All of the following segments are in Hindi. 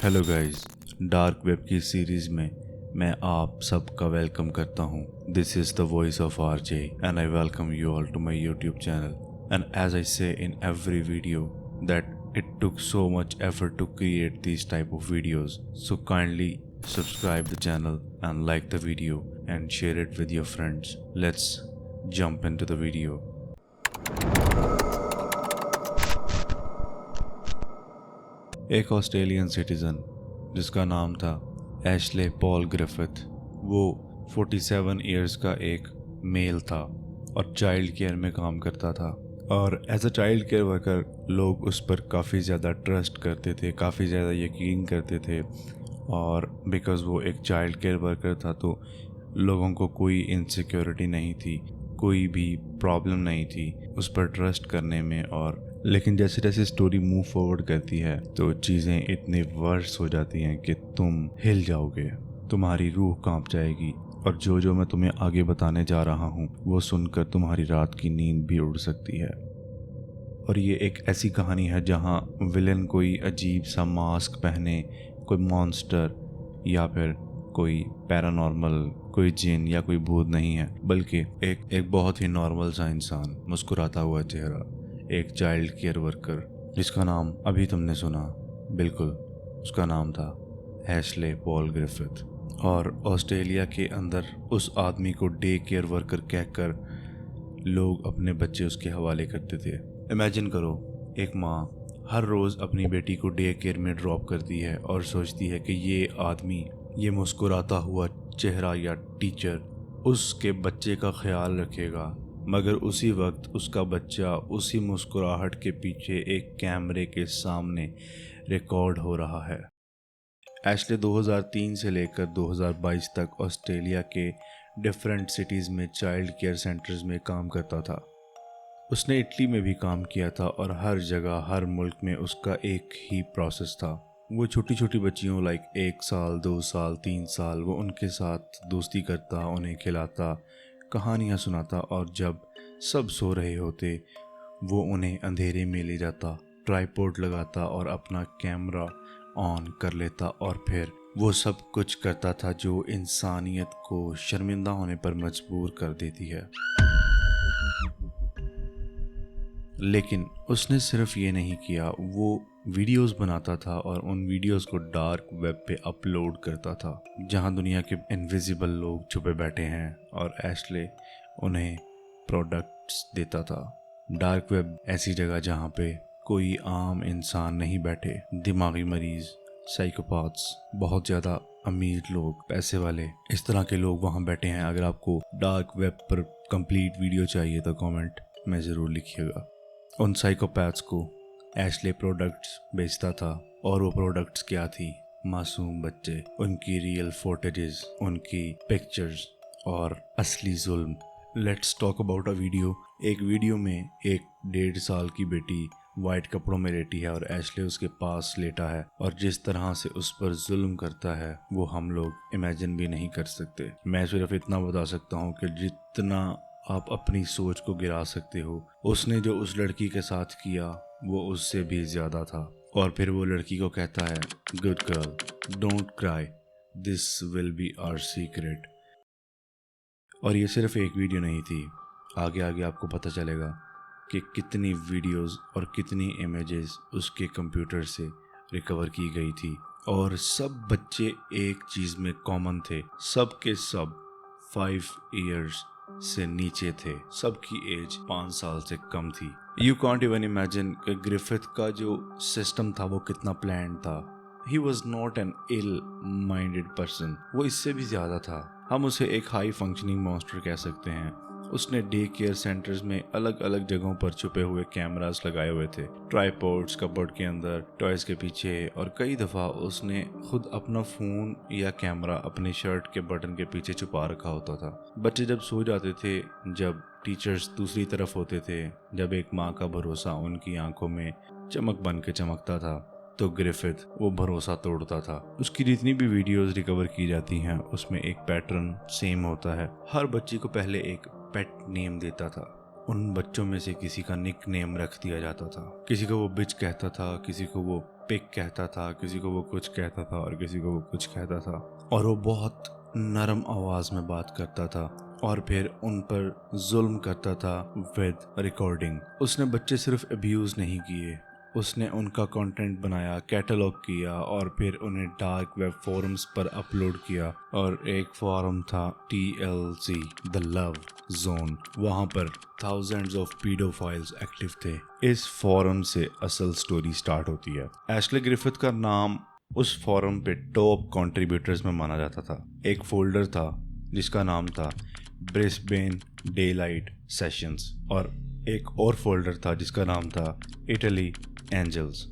हेलो गाइस, डार्क वेब की सीरीज में मैं आप सबका वेलकम करता हूँ। This is the voice of RJ and I welcome you all to my YouTube channel. And as I say in every video that it took so much effort to create these type of videos, so kindly subscribe the channel and like the video and share it with your friends. Let's jump into the video. एक ऑस्ट्रेलियन सिटीज़न जिसका नाम था एशले पॉल ग्रिफिथ, वो 47 इयर्स का एक मेल था और चाइल्ड केयर में काम करता था। और as a child care worker लोग उस पर काफ़ी ज़्यादा ट्रस्ट करते थे, काफ़ी ज़्यादा यकीन करते थे। और बिकॉज़ वो एक चाइल्ड केयर वर्कर था तो लोगों को कोई इनसिक्योरिटी नहीं थी, कोई भी प्रॉब्लम नहीं थी उस पर ट्रस्ट करने में। और लेकिन जैसे जैसे स्टोरी मूव फॉरवर्ड करती है तो चीज़ें इतनी वर्स हो जाती हैं कि तुम हिल जाओगे, तुम्हारी रूह कांप जाएगी। और जो मैं तुम्हें आगे बताने जा रहा हूँ वो सुनकर तुम्हारी रात की नींद भी उड़ सकती है। और ये एक ऐसी कहानी है जहाँ विलन कोई अजीब सा मास्क पहने, कोई मॉन्स्टर या फिर कोई पैरानॉर्मल, कोई जिन या कोई भूत नहीं है, बल्कि एक बहुत ही नॉर्मल सा इंसान, मुस्कुराता हुआ चेहरा, एक चाइल्ड केयर वर्कर जिसका नाम अभी तुमने सुना। बिल्कुल, उसका नाम था एशले पॉल ग्रिफिथ। और ऑस्ट्रेलिया के अंदर उस आदमी को डे केयर वर्कर कहकर लोग अपने बच्चे उसके हवाले करते थे। इमेजिन करो, एक माँ हर रोज़ अपनी बेटी को डे केयर में ड्रॉप करती है और सोचती है कि ये आदमी, ये मुस्कुराता हुआ चेहरा या टीचर उसके बच्चे का ख्याल रखेगा। मगर उसी वक्त उसका बच्चा उसी मुस्कुराहट के पीछे एक कैमरे के सामने रिकॉर्ड हो रहा है। एशले 2003 से लेकर 2022 तक ऑस्ट्रेलिया के डिफरेंट सिटीज़ में चाइल्ड केयर सेंटर्स में काम करता था। उसने इटली में भी काम किया था और हर जगह, हर मुल्क में उसका एक ही प्रोसेस था। वो छोटी छोटी बच्चियों लाइक 1 साल, 2 साल, 3 साल, वो उनके साथ दोस्ती करता, उन्हें खिलाता, कहानियाँ सुनाता। और जब सब सो रहे होते वो उन्हें अंधेरे में ले जाता, ट्राइपॉड लगाता और अपना कैमरा ऑन कर लेता। और फिर वो सब कुछ करता था जो इंसानियत को शर्मिंदा होने पर मजबूर कर देती है। लेकिन उसने सिर्फ ये नहीं किया, वो वीडियोस बनाता था और उन वीडियोस को डार्क वेब पे अपलोड करता था, जहां दुनिया के इनविजिबल लोग छुपे बैठे हैं और एशले उन्हें प्रोडक्ट्स देता था। डार्क वेब ऐसी जगह जहां पे कोई आम इंसान नहीं बैठे, दिमागी मरीज, साइकोपाथ्स, बहुत ज़्यादा अमीर लोग, पैसे वाले, इस तरह के लोग वहाँ बैठे हैं। अगर आपको डार्क वेब पर कंप्लीट वीडियो चाहिए तो कमेंट में ज़रूर लिखिएगा। उन साइकोपैथ्स को एशले प्रोडक्ट्स बेचता था और वो प्रोडक्ट्स क्या थी? मासूम बच्चे, उनकी रियल फोटेजेस, उनकी पिक्चर्स और असली जुल्म। Let's talk about a video. एक वीडियो में एक 1.5 साल की बेटी वाइट कपड़ों में लेटी है और एशले उसके पास लेटा है और जिस तरह से उस पर जुल्म करता है वो हम लोग इमेजिन भी नहीं कर सकते। मैं सिर्फ इतना बता सकता हूँ कि जितना आप अपनी सोच को गिरा सकते हो, उसने जो उस लड़की के साथ किया वो उससे भी ज़्यादा था। और फिर वो लड़की को कहता है, good girl, don't cry, this will be our secret. और ये सिर्फ एक वीडियो नहीं थी, आगे आगे आपको पता चलेगा कि कितनी वीडियोस और कितनी इमेजेस उसके कंप्यूटर से रिकवर की गई थी। और सब बच्चे एक चीज़ में कॉमन थे, सब के सब 5 इयर्स से नीचे थे, सबकी एज 5 साल से कम थी। यू कॉन्ट इवन इमेजिन कि ग्रिफिथ का जो सिस्टम था वो कितना प्लान था। He was not an ill minded person, वो इससे भी ज़्यादा था। हम उसे एक हाई फंक्शनिंग मॉन्स्टर कह सकते हैं। उसने डे केयर सेंटर्स में अलग अलग जगहों पर छुपे हुए कैमरास लगाए हुए थे, ट्राइपॉड्स कपबोर्ड के अंदर, टॉयज के पीछे। और कई दफ़ा उसने खुद अपना फ़ोन या कैमरा अपने शर्ट के बटन के पीछे छुपा रखा होता था। बच्चे जब सो जाते थे, जब टीचर्स दूसरी तरफ होते थे, जब एक माँ का भरोसा उनकी आंखों में चमक बन के चमकता था, तो ग्रिफिथ वो भरोसा तोड़ता था। उसकी जितनी भी वीडियोस रिकवर की जाती हैं उसमें एक पैटर्न सेम होता है। हर बच्ची को पहले एक पेट नेम देता था। उन बच्चों में से किसी का निक नेम रख दिया जाता था। किसी को वो बिच कहता था, किसी को वो पिक कहता था, किसी को वो कुछ कहता था और किसी को वो कुछ कहता था, और वो बहुत नरम आवाज में बात करता था और फिर उन पर जुल्म करता था विद रिकॉर्डिंग। उसने बच्चे सिर्फ अब्यूज नहीं किए, उसने उनका कंटेंट बनाया, कैटलॉग किया और फिर उन्हें डार्क वेब फोरम्स पर अपलोड किया। और एक फोरम था TLZ, द लव जोन। वहां पर थाउजेंड्स ऑफ पीडोफाइल्स एक्टिव थे। इस फोरम से असल स्टोरी स्टार्ट होती है। एशले ग्रिफिथ का नाम उस फोरम पे टॉप कंट्रीब्यूटर्स में माना जाता था। एक फोल्डर था जिसका नाम था ब्रिस्बेन डेलाइट सेशंस और एक और फोल्डर था जिसका नाम था इटली एंजल्स।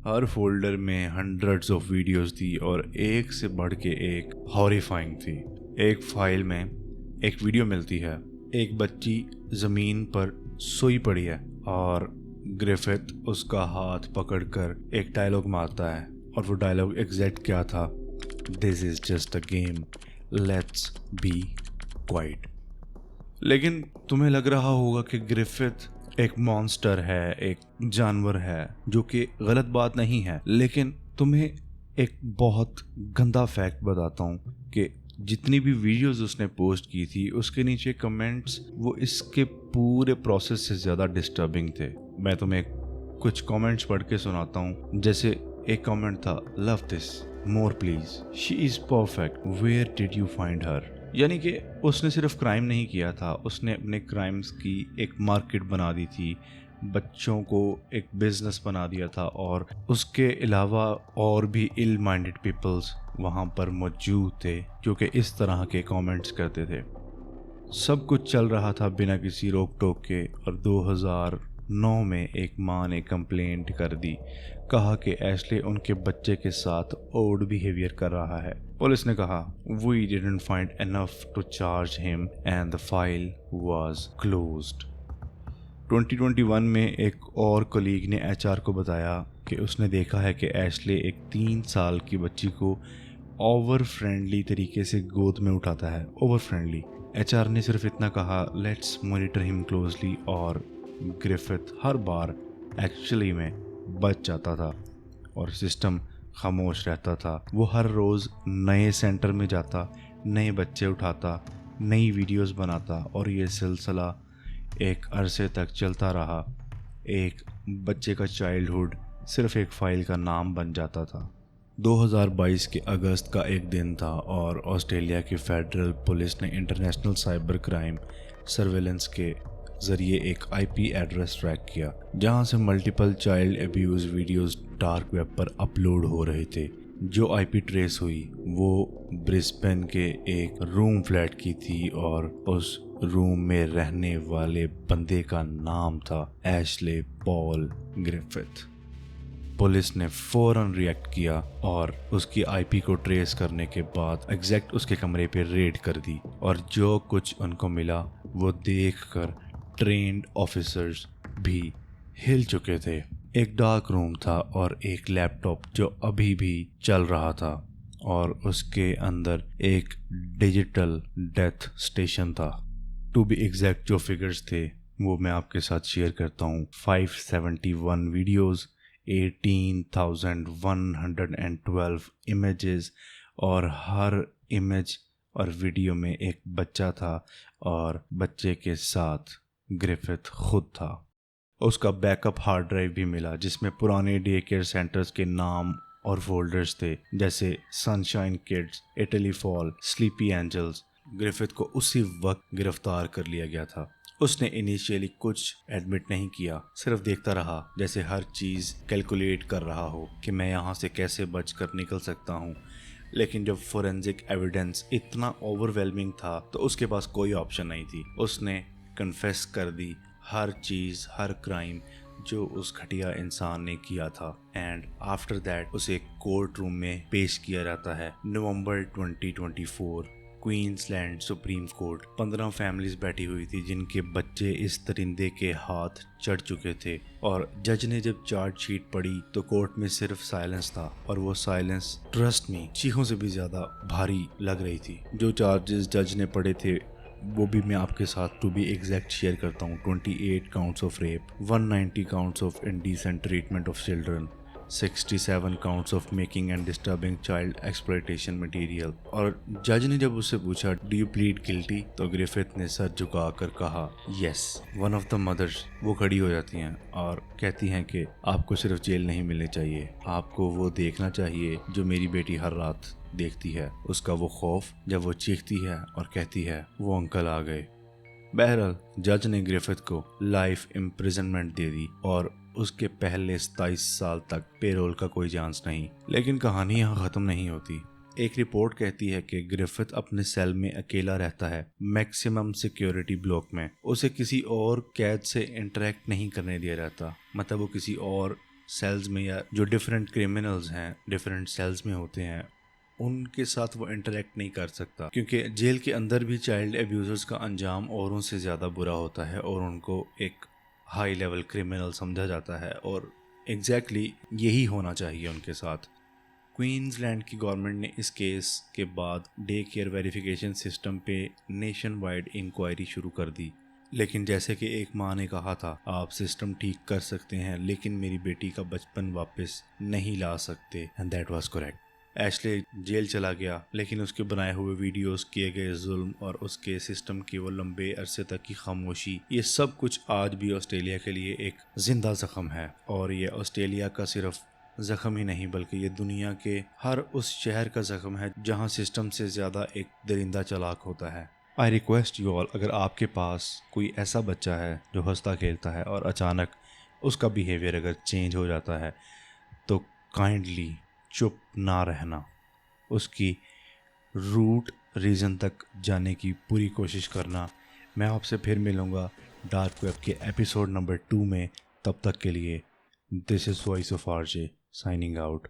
हर फोल्डर में हंड्रेड्स ऑफ वीडियोस थी और एक से बढ़ के एक हॉरिफाइंग थी। एक फाइल में एक वीडियो मिलती है, एक बच्ची जमीन पर सोई पड़ी है और ग्रिफिथ उसका हाथ पकड़कर एक डायलॉग मारता है और वो डायलॉग एग्जैक्ट क्या था? This is just a game, let's be quite. लेकिन तुम्हें लग रहा होगा कि ग्रिफिथ एक मॉन्स्टर है, एक जानवर है, जो कि गलत बात नहीं है। लेकिन तुम्हें एक बहुत गंदा फैक्ट बताता हूँ कि जितनी भी वीडियोस उसने पोस्ट की थी उसके नीचे कमेंट्स वो इसके पूरे प्रोसेस से ज़्यादा डिस्टर्बिंग थे। मैं तुम्हें कुछ कमेंट्स पढ़ के सुनाता हूँ। जैसे एक कमेंट था, love this more please, she is perfect, where did you find her. यानी कि उसने सिर्फ क्राइम नहीं किया था, उसने अपने क्राइम्स की एक मार्केट बना दी थी, बच्चों को एक बिजनेस बना दिया था और उसके अलावा और भी इल माइंडेड पीपल्स वहाँ पर मौजूद थे जो कि इस तरह के कमेंट्स करते थे। सब कुछ चल रहा था बिना किसी रोक टोक के और 2009 में एक माँ ने कंप्लेंट कर दी, कहा कि एशले उनके बच्चे के साथ ओड बिहेवियर कर रहा है। पुलिस ने कहा we didn't find enough to charge him and the file was closed. 2021 में एक और कलीग ने HR को बताया कि उसने देखा है कि एशले एक 3 साल की बच्ची को ओवर फ्रेंडली तरीके से गोद में उठाता है। Over friendly. HR ने सिर्फ इतना कहा, लेट्स मॉनिटर हिम क्लोजली, और ग्रिफिथ हर बार एक्चुअली में बच जाता था और सिस्टम खामोश रहता था। वो हर रोज़ नए सेंटर में जाता, नए बच्चे उठाता, नई वीडियोस बनाता और ये सिलसिला एक अरसे तक चलता रहा। एक बच्चे का चाइल्डहुड सिर्फ एक फाइल का नाम बन जाता था। 2022 के अगस्त का एक दिन था और ऑस्ट्रेलिया की फेडरल पुलिस ने इंटरनेशनल साइबर क्राइम सर्वेलेंस के ज़रिए एक IP एड्रेस ट्रैक किया जहां से multiple child abuse videos dark web पर अपलोड हो रहे थे। जो IP ट्रेस हुई वो ब्रिस्बेन के एक रूम फ्लैट की थी और उस रूम में रहने वाले बंदे का नाम था एशले पॉल ग्रिफिथ। पुलिस ने फौरन रिएक्ट किया और उसकी IP को ट्रेस करने के बाद एग्जैक्ट उसके कमरे पे रेड कर दी और जो कुछ उनको मिला वो देखकर ट्रेन्ड ऑफिसर्स भी हिल चुके थे। एक डार्क रूम था और एक लैपटॉप जो अभी भी चल रहा था और उसके अंदर एक डिजिटल डेथ स्टेशन था। टू बी एग्जैक्ट जो फिगर्स थे वो मैं आपके साथ शेयर करता हूँ। 571 वीडियोस, 18,112 इमेजेस और हर इमेज और वीडियो में एक बच्चा था और बच्चे के साथ ग्रिफिथ खुद था। उसका बैकअप हार्ड ड्राइव भी मिला जिसमें पुराने डे केयर सेंटर्स के नाम और फोल्डर्स थे, जैसे sunshine kids, Italy fall, sleepy angels. Griffith को उसी वक्त गिरफ्तार कर लिया गया था। उसने इनिशियली कुछ एडमिट नहीं किया, सिर्फ देखता रहा जैसे हर चीज़ कैलकुलेट कर रहा हो कि मैं यहाँ से कैसे बचकर निकल सकता हूँ। लेकिन जब फोरेंसिक एविडेंस इतना ओवरवेलमिंग था तो उसके पास कोई ऑप्शन नहीं थी। उसने कन्फेस कर दी हर चीज़, हर क्राइम जो उस घटिया इंसान ने किया था। एंड आफ्टर दैट उसे कोर्ट रूम में पेश किया जाता है। नवंबर 2024 क्वींसलैंड सुप्रीम कोर्ट। 15 फैमिलीज बैठी हुई थी जिनके बच्चे इस परिंदे के हाथ चढ़ चुके थे और जज ने जब चार्जशीट पढ़ी तो कोर्ट में सिर्फ साइलेंस था और वो साइलेंस ट्रस्ट मी चीखों से भी ज़्यादा भारी लग रही थी। जो चार्जेस जज ने पढ़े थे वो भी मैं आपके साथ टू बी एग्जैक्ट शेयर करता हूँ। 28 counts of rape, 190 counts of indecent treatment of children, 67 counts of making and disturbing child exploitation material. और जज ने जब उससे पूछा डू यू प्लीड गिल्टी, तो ग्रिफिथ ने सर झुकाकर कहा yes. One of the mothers वो खड़ी हो जाती हैं और कहती हैं कि आपको सिर्फ जेल नहीं मिलनी चाहिए, आपको वो देखना चाहिए जो मेरी बेटी हर रात देखती है, उसका वो खौफ जब वो चीखती है और कहती है वो अंकल आ गए। बहरहाल जज ने ग्रिफिथ को लाइफ इम्प्रिजनमेंट दे दी और उसके पहले 27 साल तक पेरोल का कोई चांस नहीं। लेकिन कहानी यहाँ खत्म नहीं होती। एक रिपोर्ट कहती है कि ग्रिफिथ अपने सेल में अकेला रहता है, मैक्सिमम सिक्योरिटी ब्लॉक में। उसे किसी और कैद से इंटरेक्ट नहीं करने दिया जाता, मतलब वो किसी और सेल्स में या जो डिफरेंट क्रिमिनल्स हैं डिफरेंट सेल्स में होते हैं उनके साथ वो इंटरेक्ट नहीं कर सकता, क्योंकि जेल के अंदर भी चाइल्ड अब्यूजर्स का अंजाम औरों से ज़्यादा बुरा होता है और उनको एक हाई लेवल क्रिमिनल समझा जाता है और एग्जैक्टली यही होना चाहिए उनके साथ। क्वींसलैंड की गवर्नमेंट ने इस केस के बाद डे केयर वेरिफिकेशन सिस्टम पे नेशन वाइड इंक्वायरी शुरू कर दी। लेकिन जैसे कि एक माँ ने कहा था आप सिस्टम ठीक कर सकते हैं लेकिन मेरी बेटी का बचपन वापस नहीं ला सकते, and that was correct. Ashley jail चला गया लेकिन उसके बनाए हुए वीडियोस, किए गए जुल्म और उसके सिस्टम की वो लंबे अरसे तक की खामोशी, ये सब कुछ आज भी ऑस्ट्रेलिया के लिए एक जिंदा जख्म है। और ये ऑस्ट्रेलिया का सिर्फ जख्म ही नहीं बल्कि ये दुनिया के हर उस शहर का जख्म है जहाँ सिस्टम से ज़्यादा एक दरिंदा चालाक होता है। आई रिक्वेस्ट यू ऑल, अगर आपके पास कोई ऐसा बच्चा है जो हंसता खेलता है और अचानक उसका बिहेवियर अगर चेंज हो जाता है तो काइंडली चुप ना रहना, उसकी रूट रीज़न तक जाने की पूरी कोशिश करना। मैं आपसे फिर मिलूँगा डार्क वेब के एपिसोड नंबर 2 में। तब तक के लिए this is voice of RJ signing out.